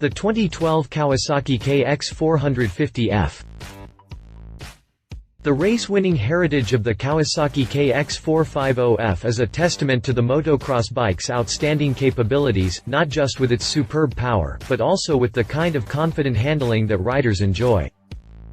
The 2012 Kawasaki KX450F. The race-winning heritage of the Kawasaki KX450F is a testament to the motocross bike's outstanding capabilities, not just with its superb power, but also with the kind of confident handling that riders enjoy.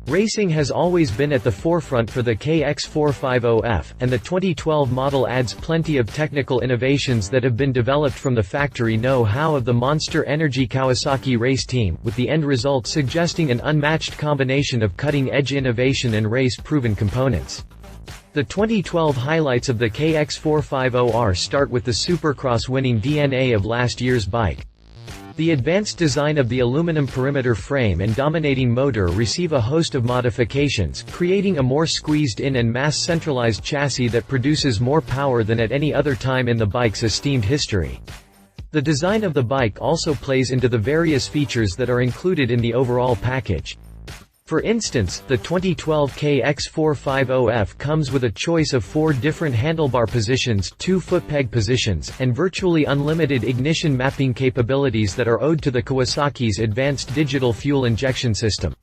Racing has always been at the forefront for the KX450F, and the 2012 model adds plenty of technical innovations that have been developed from the factory know-how of the Monster Energy Kawasaki race team, with the end result suggesting an unmatched combination of cutting-edge innovation and race-proven components. The 2012 highlights of the KX450R start with the Supercross-winning DNA of last year's bike. The advanced design of the aluminum perimeter frame and dominating motor receive a host of modifications, creating a more squeezed-in and mass-centralized chassis that produces more power than at any other time in the bike's esteemed history. The design of the bike also plays into the various features that are included in the overall package. For instance, the 2012 KX450F comes with a choice of 4 different handlebar positions, 2 footpeg positions, and virtually unlimited ignition mapping capabilities that are owed to the Kawasaki's advanced digital fuel injection system.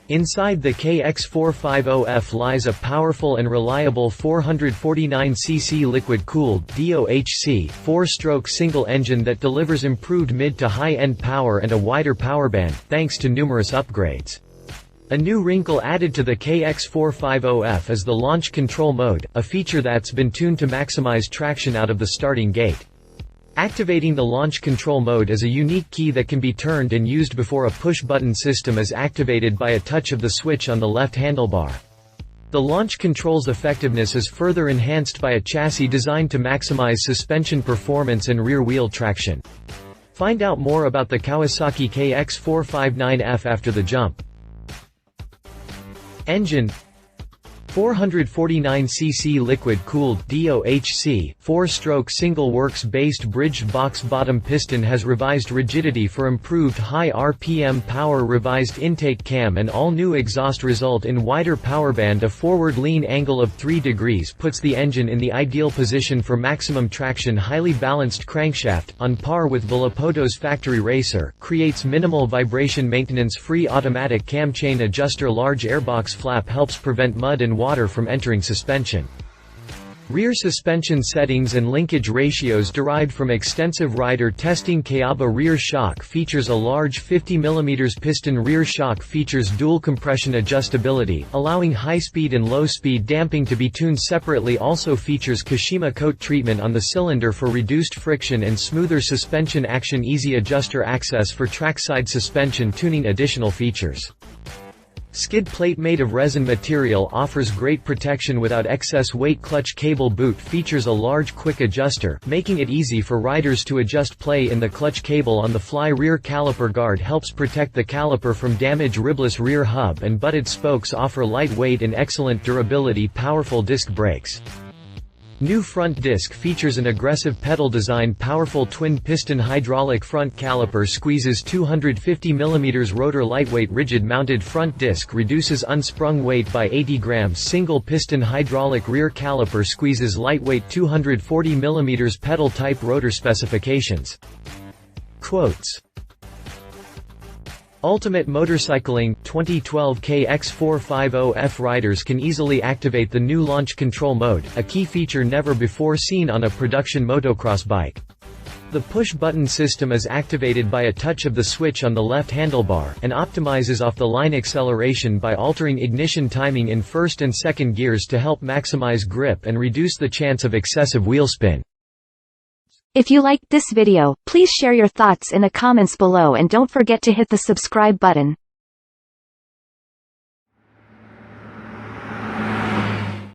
Inside the KX450F lies a powerful and reliable 449cc liquid-cooled DOHC 4-stroke single engine that delivers improved mid to high-end power and a wider power band, thanks to numerous upgrades. A new wrinkle added to the KX450F is the launch control mode, a feature that's been tuned to maximize traction out of the starting gate. Activating the launch control mode is a unique key that can be turned and used before a push-button system is activated by a touch of the switch on the left handlebar. The launch control's effectiveness is further enhanced by a chassis designed to maximize suspension performance and rear-wheel traction. Find out more about the Kawasaki KX459F after the jump. Engine: 449cc liquid-cooled DOHC 4-stroke single works-based bridged box bottom piston has revised rigidity for improved high RPM power. Revised intake cam and all-new exhaust result in wider power band. A forward lean angle of 3 degrees puts the engine in the ideal position for maximum traction. Highly balanced crankshaft, on par with Villopoto's factory racer, creates minimal vibration. Maintenance-free automatic cam chain adjuster. Large airbox flap helps prevent mud and water from entering suspension. Rear suspension settings and linkage ratios derived from extensive rider testing. Kawasaki rear shock features a large 50mm piston. Rear shock features dual compression adjustability, allowing high-speed and low-speed damping to be tuned separately. Also features Kashima coat treatment on the cylinder for reduced friction and smoother suspension action. Easy adjuster access for trackside suspension tuning. Additional features: skid plate made of resin material offers great protection without excess weight. Clutch cable boot features a large quick adjuster, making it easy for riders to adjust play in the clutch cable on the fly. Rear caliper guard helps protect the caliper from damage. Ribless rear hub and butted spokes offer lightweight and excellent durability. Powerful disc brakes. New front disc features an aggressive pedal design. Powerful twin-piston hydraulic front caliper squeezes 250mm. Rotor lightweight rigid mounted front disc reduces unsprung weight by 80 grams. Single piston hydraulic rear caliper squeezes lightweight 240mm. Pedal type. Rotor specifications. Quotes: Ultimate motorcycling, 2012 KX450F riders can easily activate the new launch control mode, a key feature never before seen on a production motocross bike. The push-button system is activated by a touch of the switch on the left handlebar, and optimizes off-the-line acceleration by altering ignition timing in first and second gears to help maximize grip and reduce the chance of excessive wheel spin. If you liked this video, please share your thoughts in the comments below and don't forget to hit the subscribe button.